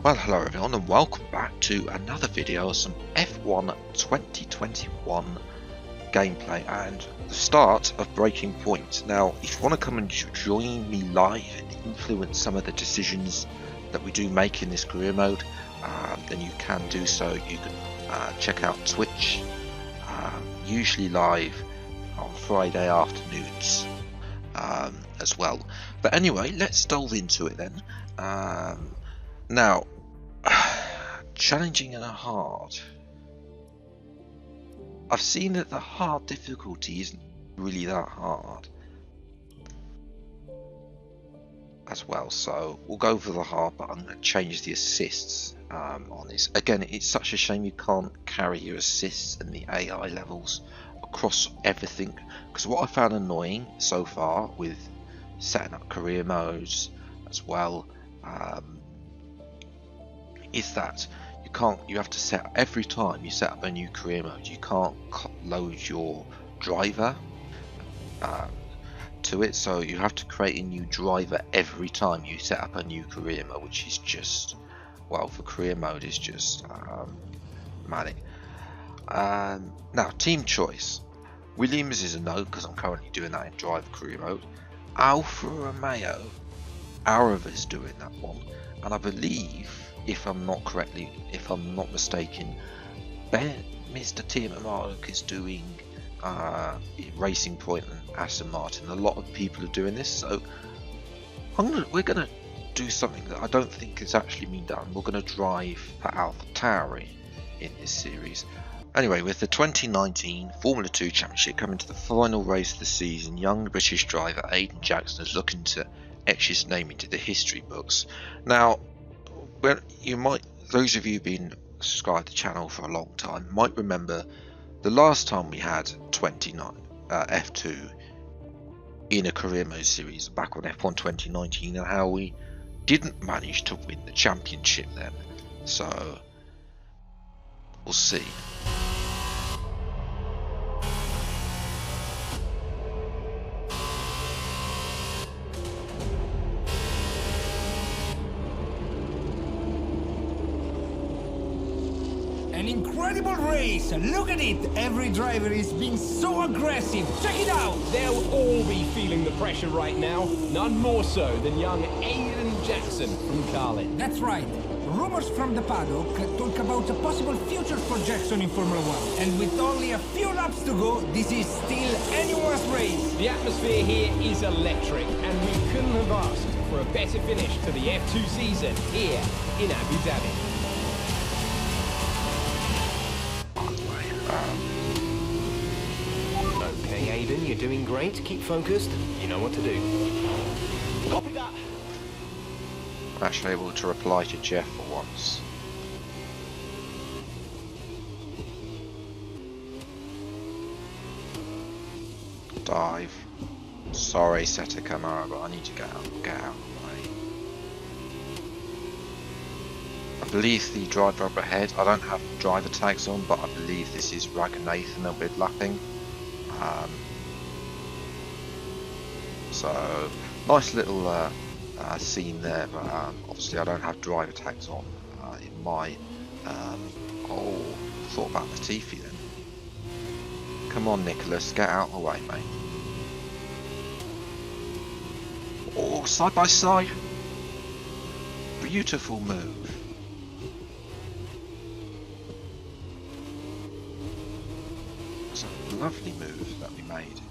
Well, hello everyone and welcome back to another video of some F1 2021 gameplay and the start of Breaking Point. Now, if you want to come and join me live and influence some of the decisions that we do make in this career mode, then you can do so. You can check out Twitch, usually live on Friday afternoons as well. But anyway, let's delve into it then. Now, challenging and hard. I've seen that the hard difficulty isn't really that hard as well, so we'll go for the hard, but I'm going to change the assists on this. Again, it's such a shame you can't carry your assists and the AI levels across everything, because what I found annoying so far with setting up career modes as well is that you have to set, every time you set up a new career mode, you can't load your driver to it, so you have to create a new driver every time you set up a new career mode, which is just, well, for career mode is just manic. Now, team choice. Williams is a no, because I'm currently doing that in driver career mode. Alfa Romeo, Ara's doing that one, and I believe, if I'm not mistaken, Mr. Tim Mark is doing Racing Point and Aston Martin. A lot of people are doing this, so we're gonna do something that I don't think has actually been done. We're gonna drive for AlphaTauri in this series. Anyway, with the 2019 Formula 2 Championship coming to the final race of the season, young British driver Aiden Jackson is looking to etch his name into the history books. Now, well, those of you who've been subscribed to the channel for a long time might remember the last time we had F2 in a career mode series back on F1 2019, and how we didn't manage to win the championship then. So we'll see. An incredible race! Look at it! Every driver is being so aggressive! Check it out! They'll all be feeling the pressure right now. None more so than young Aiden Jackson from Carlin. That's right. Rumors from the paddock talk about a possible future for Jackson in Formula 1. And with only a few laps to go, this is still anyone's race. The atmosphere here is electric, and we couldn't have asked for a better finish to the F2 season here in Abu Dhabi. Okay, Aiden, you're doing great. Keep focused. You know what to do. Copy that. I'm actually able to reply to Jeff for once. Dive. Sorry, Seta Camara, but I need to get out of the way. I believe the driver up ahead, I don't have driver tags on, but I believe this is Rag and Nathan they'll be lapping. So nice little scene there, but obviously I don't have driver tags on in my oh, thought about Latifi then. Come on, Nicholas, get out of the way, mate. Oh, side by side, beautiful move. It's a lovely move that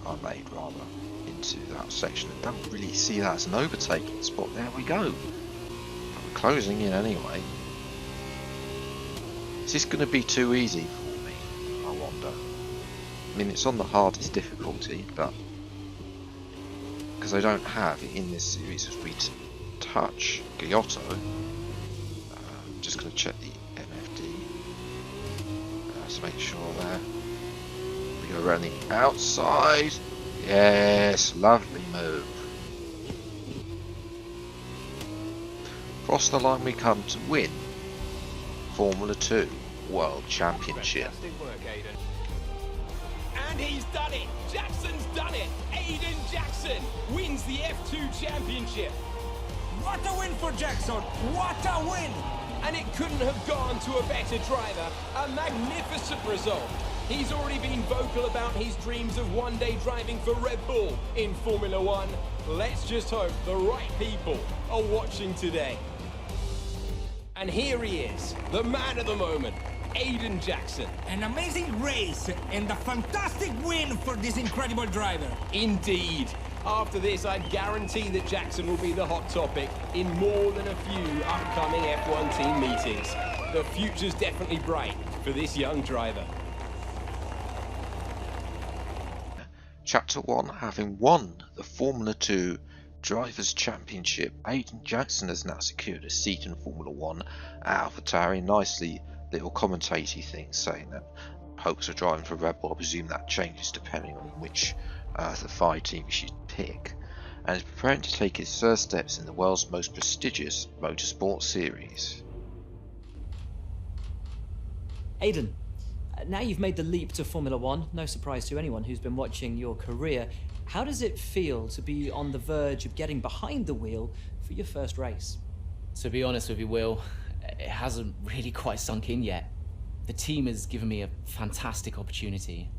I made rather, into that section. I don't really see that as an overtaking spot. There we go. I'm closing in anyway. Is this going to be too easy for me? I wonder. I mean, it's on the hardest difficulty, but because I don't have in this series as we touch Giotto, I'm just going to check the MFD. Let's make sure there. We go around the outside. Yes, lovely move. Across the line we come to win Formula 2 World Championship. Fantastic work, Aiden. And he's done it! Jackson's done it! Aiden Jackson wins the F2 Championship! What a win for Jackson! What a win! And it couldn't have gone to a better driver. A magnificent result. He's already been vocal about his dreams of one day driving for Red Bull in Formula One. Let's just hope the right people are watching today. And here he is, the man of the moment, Aiden Jackson. An amazing race and a fantastic win for this incredible driver. Indeed. After this, I guarantee that Jackson will be the hot topic in more than a few upcoming F1 team meetings. The future's definitely bright for this young driver. Chapter 1, having won the Formula 2 Drivers' Championship, Aiden Jackson has now secured a seat in Formula 1 at AlphaTauri. Nicely little commentaty thing saying that hopes of driving for Red Bull. I presume that changes depending on which the 5 teams you pick, and is preparing to take his first steps in the world's most prestigious motorsport series. Aiden, now you've made the leap to Formula 1, no surprise to anyone who's been watching your career. How does it feel to be on the verge of getting behind the wheel for your first race? To be honest with you, Will, it hasn't really quite sunk in yet. The team has given me a fantastic opportunity.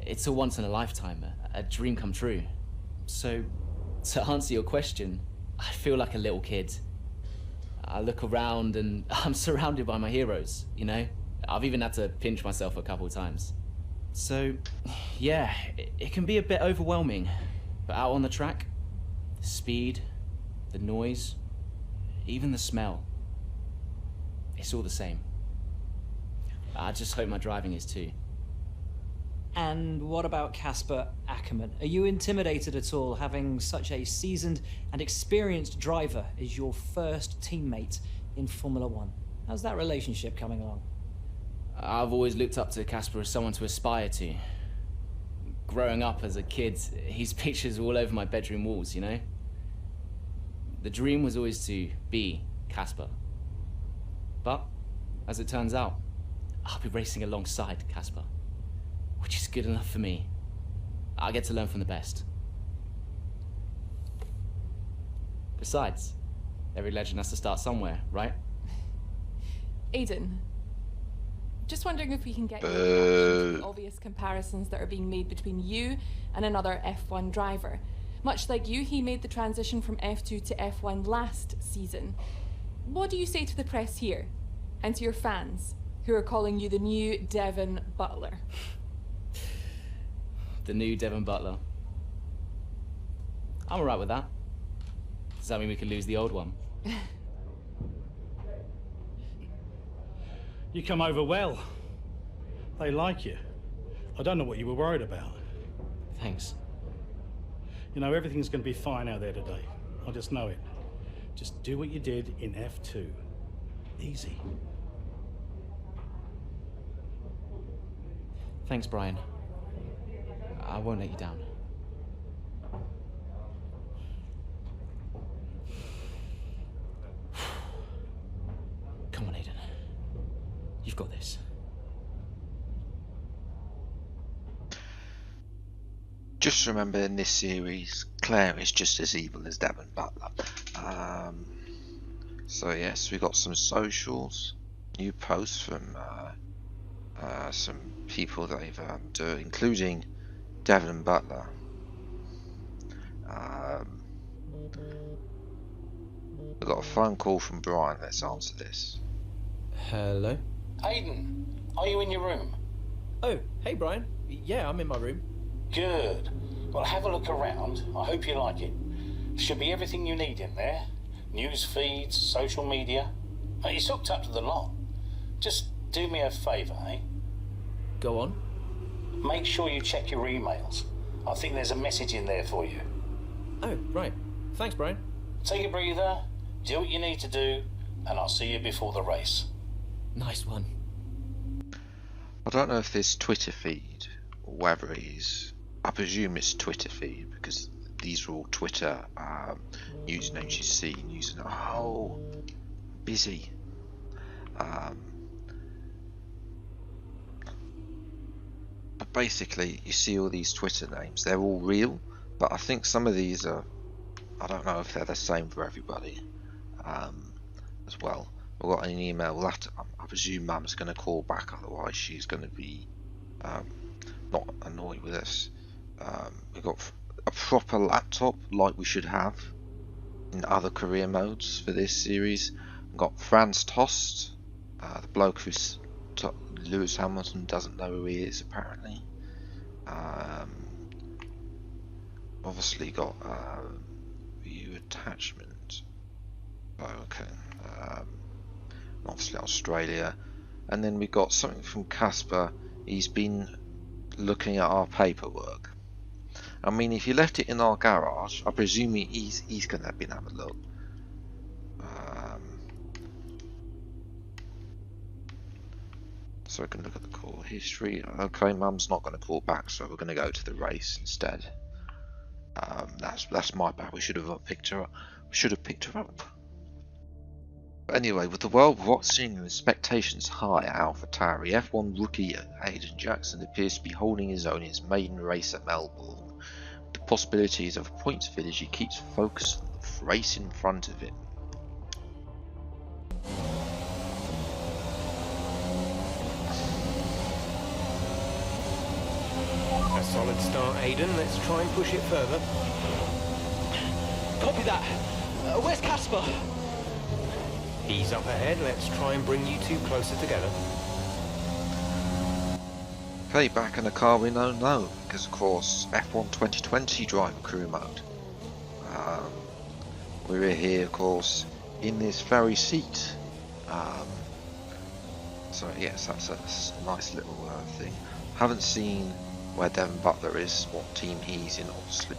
It's a once in a lifetime, a dream come true. So, to answer your question, I feel like a little kid. I look around and I'm surrounded by my heroes, you know? I've even had to pinch myself a couple of times. So, yeah, it can be a bit overwhelming. But out on the track, the speed, the noise, even the smell, it's all the same. I just hope my driving is too. And what about Casper Ackerman? Are you intimidated at all having such a seasoned and experienced driver as your first teammate in Formula 1? How's that relationship coming along? I've always looked up to Casper as someone to aspire to. Growing up as a kid, his pictures were all over my bedroom walls, you know? The dream was always to be Casper. But, as it turns out, I'll be racing alongside Casper, which is good enough for me. I get to learn from the best. Besides, every legend has to start somewhere, right? Aiden, just wondering if we can get your reaction to the obvious comparisons that are being made between you and another F1 driver. Much like you, he made the transition from F2 to F1 last season. What do you say to the press here, and to your fans, who are calling you the new Devon Butler? The new Devon Butler. I'm alright with that. Does that mean we could lose the old one? You come over well. They like you. I don't know what you were worried about. Thanks. You know, everything's going to be fine out there today. I just know it. Just do what you did in F2. Easy. Thanks, Brian. I won't let you down. Come on, Aiden. You've got this. Just remember, in this series, Claire is just as evil as Devon Butler. So yes, we got some socials, new posts from some people that they've done, including Devon Butler. We've got a phone call from Brian. Let's answer this. Hello? Aiden, are you in your room? Oh, hey Brian. Yeah, I'm in my room. Good. Well, have a look around. I hope you like it. Should be everything you need in there. News feeds, social media. It's hooked up to the lot. Just do me a favour, eh? Go on. Make sure you check your emails. I think there's a message in there for you. Oh, right. Thanks, Brian. Take a breather, do what you need to do, and I'll see you before the race. Nice one. I don't know if this Twitter feed, or whether it is, I presume it's Twitter feed, because these are all Twitter usernames you see using. Oh, busy. But basically, you see all these Twitter names. They're all real, but I think some of these are. I don't know if they're the same for everybody, as well. or got an email, we'll have to. I presume Mum's going to call back, otherwise she's going to be not annoyed with us. We've got a proper laptop like we should have in other career modes for this series. We've got Franz Tost, the bloke who's Lewis Hamilton doesn't know who he is apparently. Obviously got view attachment. Okay. Obviously Australia, and then we got something from Casper. He's been looking at our paperwork. I mean, if you left it in our garage, I presume he's going to have been having a look. So we can look at the call history. Okay, Mum's not going to call back, so we're going to go to the race instead. That's my bad. We should have picked her up. But anyway, with the world watching and expectations high at AlphaTauri, F1 rookie Aiden Jackson appears to be holding his own in his maiden race at Melbourne. With the possibilities of a points finish, he keeps focused on the race in front of him. A solid start, Aiden. Let's try and push it further. Copy that. Where's Casper? He's up ahead. Let's try and bring you two closer together. Okay, back in the car we don't know, because of course F1 2020 driver crew mode. We're here, of course, in this very seat. So yes, that's a nice little thing. Haven't seen where Devon Butler is, what team he's in, obviously.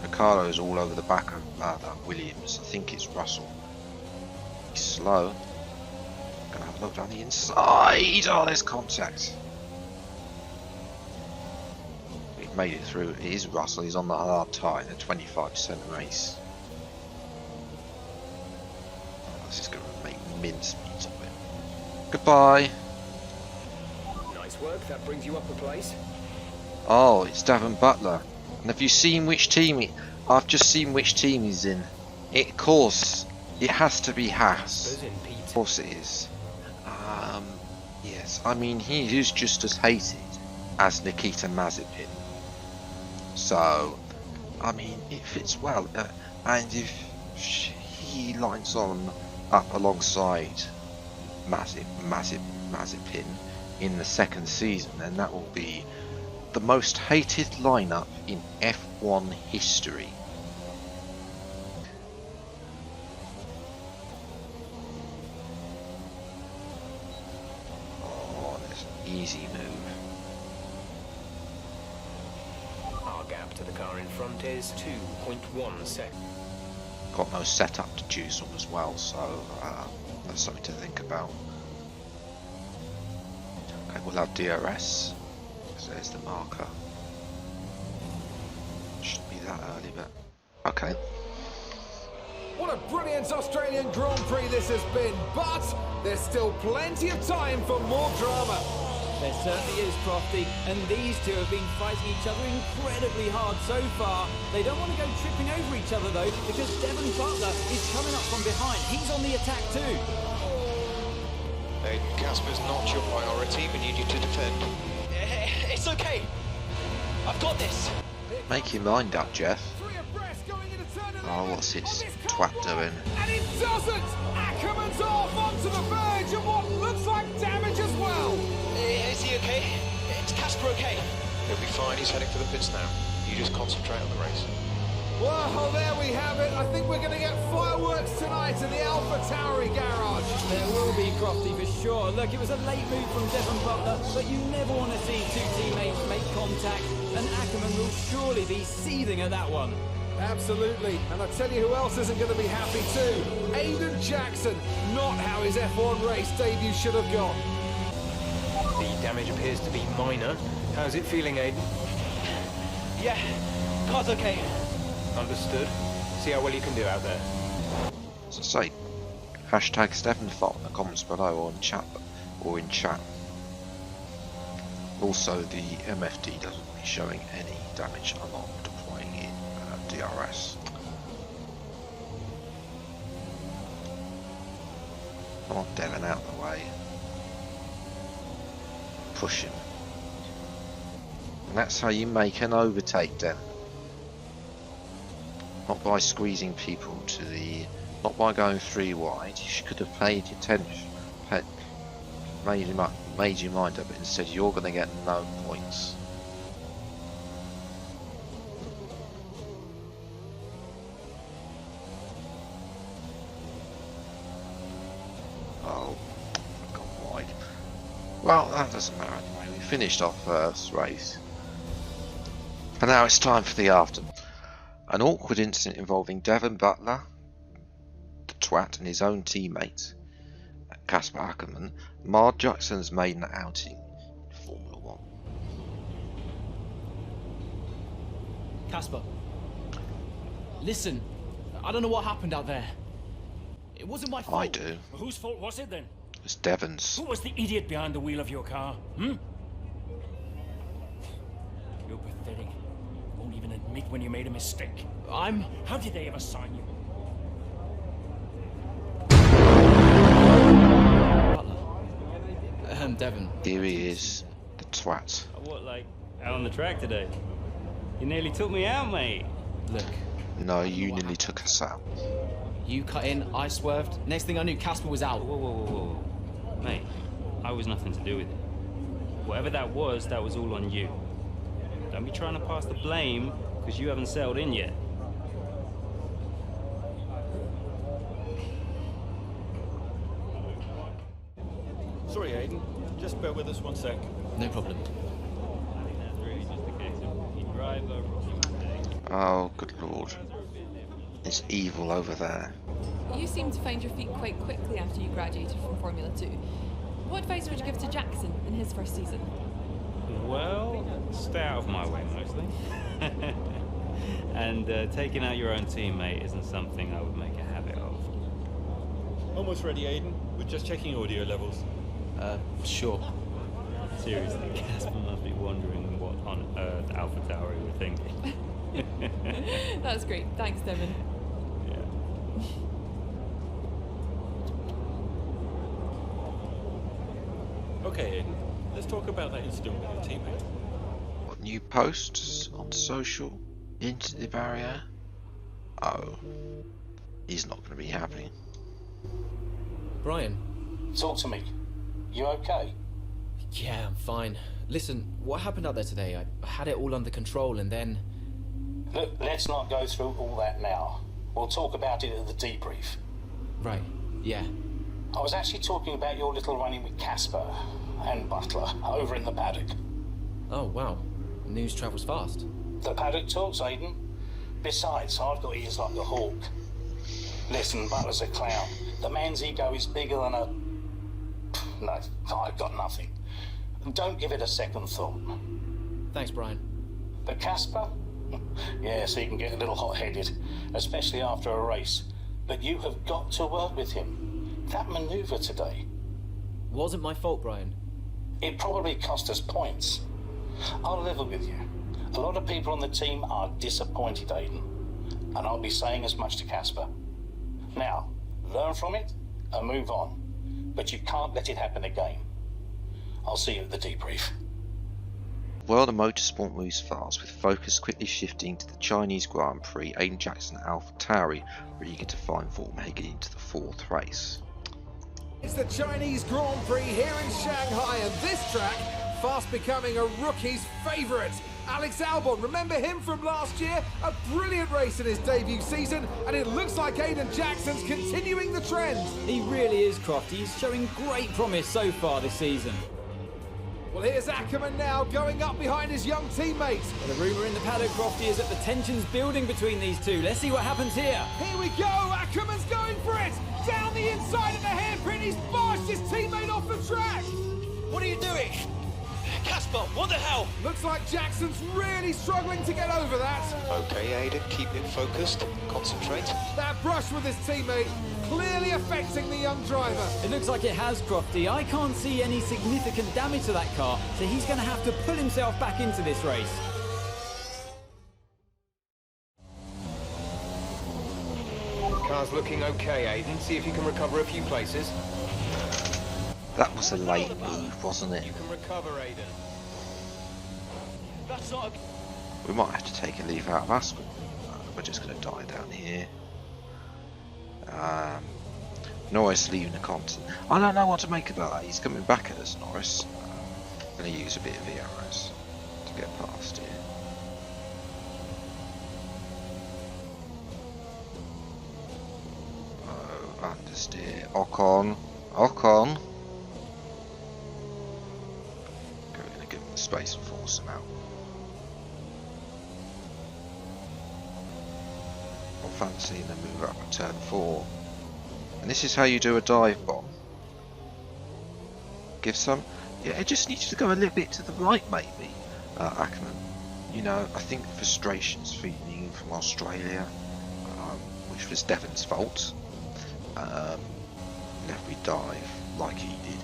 Ricardo's all over the back of that Williams. I think it's Russell. He's slow. Gonna have a look down the inside. Oh, there's contact. We've made it through. It is Russell. He's on the hard tyre in a 25% race. Oh, this is gonna make mincemeat of it. Goodbye. Nice work. That brings you up a place. Oh, it's Devon Butler. And have you seen which team I've just seen which team he's in. Of course, it has to be Haas. Of course it is. Yes, I mean, he is just as hated as Nikita Mazepin. So, I mean, it fits well. And if he lines on up alongside Mazepin in the second season, then that will be the most hated lineup in F1 history. Oh, that's an easy move. Our gap to the car in front is 2.1 seconds. Got no setup to choose from as well, so that's something to think about. Okay, we'll have DRS. There's the marker. Shouldn't be that early, but okay. What a brilliant Australian Grand Prix this has been, but there's still plenty of time for more drama. There certainly is, Crofty, and these two have been fighting each other incredibly hard so far. They don't want to go tripping over each other, though, because Devon Butler is coming up from behind. He's on the attack, too. Aiden, Casper's not your priority. We need you to defend. It's okay. I've got this. Make your mind up, Jeff. Oh, what's his twat doing? And it doesn't! Ackerman's off onto the verge of what looks like damage as well! Is he okay? Is Casper okay? He'll be fine. He's heading for the pits now. You just concentrate on the race. Well, there we have it. I think we're going to get fireworks tonight in the AlphaTauri garage. There will be, Crofty, for sure. Look, it was a late move from Devon Butler, but you never want to see two teammates make contact, and Ackerman will surely be seething at that one. Absolutely, and I tell you who else isn't going to be happy too. Aiden Jackson, not how his F1 race debut should have gone. The damage appears to be minor. How's it feeling, Aiden? Yeah, car's okay. Understood. See how well you can do out there. As I say, hashtag StefanFart in the comments below or in chat. Also, the MFD doesn't be showing any damage. I'm not deploying in DRS. Come on, Devon, out of the way. Push him. And that's how you make an overtake, Devon. Not by squeezing people to the... Not by going 3 wide. You could have paid attention. Made your mind up, but instead you're going to get no points. Oh, I've gone wide. Well, that doesn't matter anyway. We finished our first race. And now it's time for the after. An awkward incident involving Devon Butler, the twat, and his own teammate, Casper Ackerman, marred Jackson's maiden outing in Formula 1. Casper, listen, I don't know what happened out there. It wasn't my fault. I do. Whose fault was it then? It's Devon's. Who was the idiot behind the wheel of your car? You're pathetic. You won't even admit when you made a mistake. How did they ever sign you? Devon. Here he is, the twat. What, like, out on the track today? You nearly took me out, mate. Look. No, you nearly took us out. You cut in, I swerved. Next thing I knew, Casper was out. Whoa. Mate, I was nothing to do with it. Whatever that was all on you. Don't be trying to pass the blame, because you haven't settled in yet. Sorry, Aiden. Just bear with us 1 sec. No problem. Oh, good lord. It's evil over there. You seem to find your feet quite quickly after you graduated from Formula 2. What advice would you give to Jackson in his first season? Well, stay out of my way, mostly. And taking out your own teammate isn't something I would make a habit of. Almost ready, Aiden. We're just checking audio levels. Sure. Seriously, Casper must be wondering what on earth AlphaTauri were thinking. That's great. Thanks, Devon. Yeah. Okay, Aiden. Let's talk about that incident with your teammate. What new posts on social? Into the barrier? Oh. He's not going to be happy. Brian. Talk to me. You okay? Yeah, I'm fine. Listen, what happened out there today? I had it all under control and then... Look, let's not go through all that now. We'll talk about it at the debrief. Right, yeah. I was actually talking about your little run-in with Casper and Butler over in the paddock. Oh, wow. News travels fast. The paddock talks, Aiden. Besides, I've got ears like a hawk. Listen, Butler's a clown. The man's ego is bigger than a... No, I've got nothing. Don't give it a second thought. Thanks, Brian. But Casper? Yes, he can get a little hot-headed, especially after a race. But you have got to work with him. That manoeuvre today... Wasn't my fault, Brian. It probably cost us points. I'll level with you. A lot of people on the team are disappointed, Aiden. And I'll be saying as much to Casper. Now, learn from it and move on. But you can't let it happen again. I'll see you at the debrief. World of Motorsport moves fast, with focus quickly shifting to the Chinese Grand Prix. Aiden Jackson and AlphaTauri are eager to find form heading into the 4th race. It's the Chinese Grand Prix here in Shanghai, and this track fast becoming a rookie's favourite. Alex Albon, remember him from last year? A brilliant race in his debut season, and it looks like Aiden Jackson's continuing the trend. He really is, Croft. He's showing great promise so far this season. Well, here's Ackerman now, going up behind his young teammates. Well, the rumour in the paddock, Crofty, is that the tension's building between these two. Let's see what happens here. Here we go, Ackerman's going for it! Down the inside of the hairpin, he's barged his teammate off the track! What are you doing? Casper, what the hell? Looks like Jackson's really struggling to get over that. Okay, Aiden, keep it focused. Concentrate. That brush with his teammate clearly affecting the young driver. It looks like it has, Crofty. I can't see any significant damage to that car, so he's going to have to pull himself back into this race. Car's looking okay, Aiden. See if you can recover a few places. That was a late move, wasn't it? You can recover, Aiden. That's not We might have to take a leave out of Aspen. We're just going to die down here. Norris leaving the continent. I don't know what to make about that. He's coming back at us, Norris. I'm going to use a bit of VRS to get past here. Oh, understeer. Ocon. Ocon. We're going to give him the space and force him out. I'm fancying them move up at turn 4. And this is how you do a dive bomb. Give some. Yeah, it just needs to go a little bit to the right, maybe. Ackerman. You know, I think frustration's feeding in from Australia, which was Devon's fault. Left me dive like he did.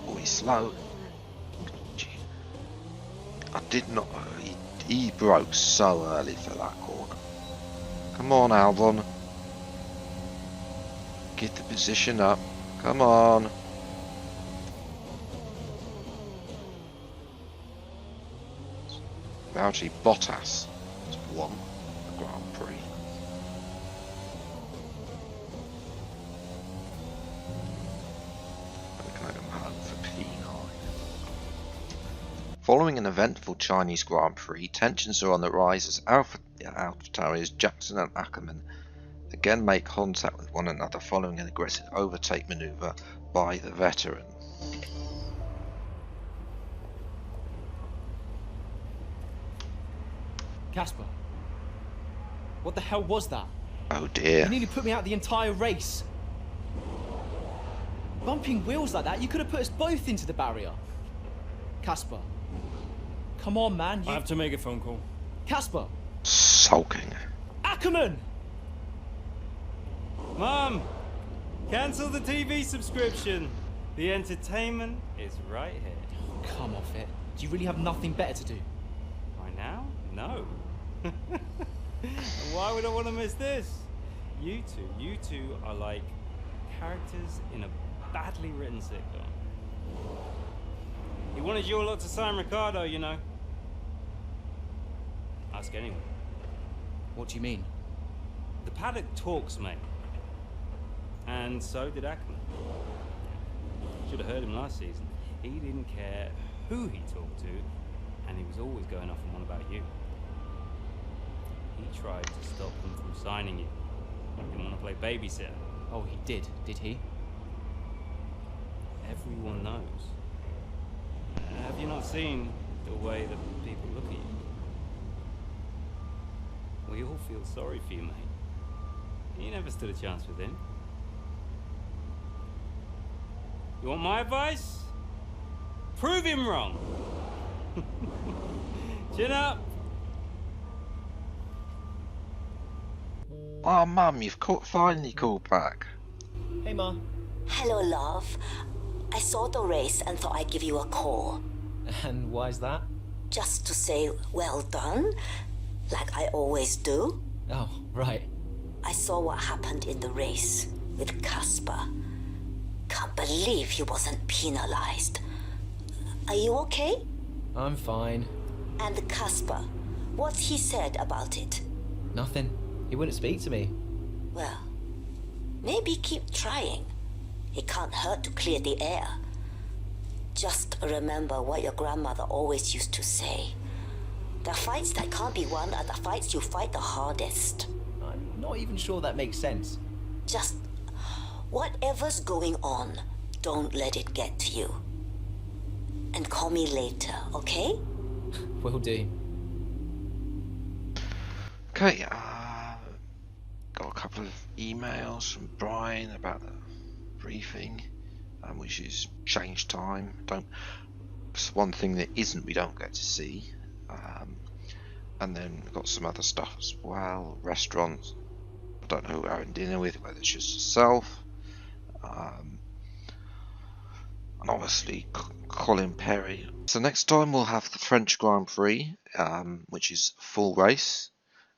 Oh, he's slow. Gee. I did not. He broke so early for that corner. Come on, Albon. Get the position up. Come on. Valtteri Bottas has won the Grand Prix. For P9. Following an eventful Chinese Grand Prix, tensions are on the rise as AlphaTauri's Jackson and Ackerman again make contact with one another following an aggressive overtake maneuver by the veteran. Casper, what the hell was that? Oh dear. You nearly put me out the entire race. Bumping wheels like that, you could have put us both into the barrier. Casper, come on, man. I have to make a phone call. Casper. Sulking. Ackerman! Mum! Cancel the TV subscription. The entertainment is right here. Come off it. Do you really have nothing better to do? Right now? No. Why would I want to miss this? You two are like characters in a badly written sitcom. He wanted your lot to sign Ricardo, you know. Ask anyone. What do you mean? The paddock talks, mate. And so did Ackerman. Should have heard him last season. He didn't care who he talked to, and he was always going off on one about you. He tried to stop them from signing you. He didn't want to play babysitter. Oh, he did he? Everyone knows. Have you not seen the way that people look at you? We all feel sorry for you, mate. You never stood a chance with him. You want my advice? Prove him wrong. Chin up. Oh, Mum, you've finally called back. Hey, Ma. Hello, love. I saw the race and thought I'd give you a call. And why's that? Just to say well done, like I always do. Oh, right. I saw what happened in the race with Casper. Can't believe he wasn't penalized. Are you okay? I'm fine. And Casper, what's he said about it? Nothing. He wouldn't speak to me. Well, maybe keep trying. It can't hurt to clear the air. Just remember what your grandmother always used to say. The fights that can't be won are the fights you fight the hardest. I'm not even sure that makes sense. Just whatever's going on, don't let it get to you. And call me later, okay? Will do. Okay, got a couple of emails from Brian about the briefing, which is change time. It's one thing that we don't get to see. And then we've got some other stuff as well. Restaurants. I don't know who we're having dinner with, whether it's just herself. And obviously Colin Perry. So next time we'll have the French Grand Prix, which is full race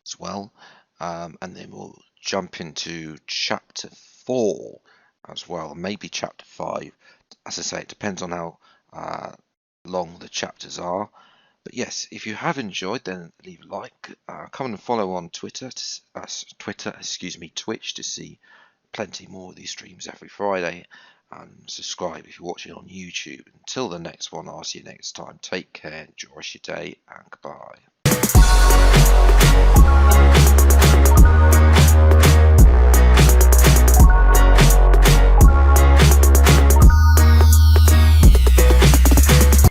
as well. And then we'll jump into chapter 4 as well, maybe chapter 5. As I say, it depends on how long the chapters are. But yes, if you have enjoyed, then leave a like. Come and follow on Twitch to see plenty more of these streams every Friday. And subscribe if you're watching on YouTube. Until the next one, I'll see you next time. Take care, enjoy your day, and goodbye.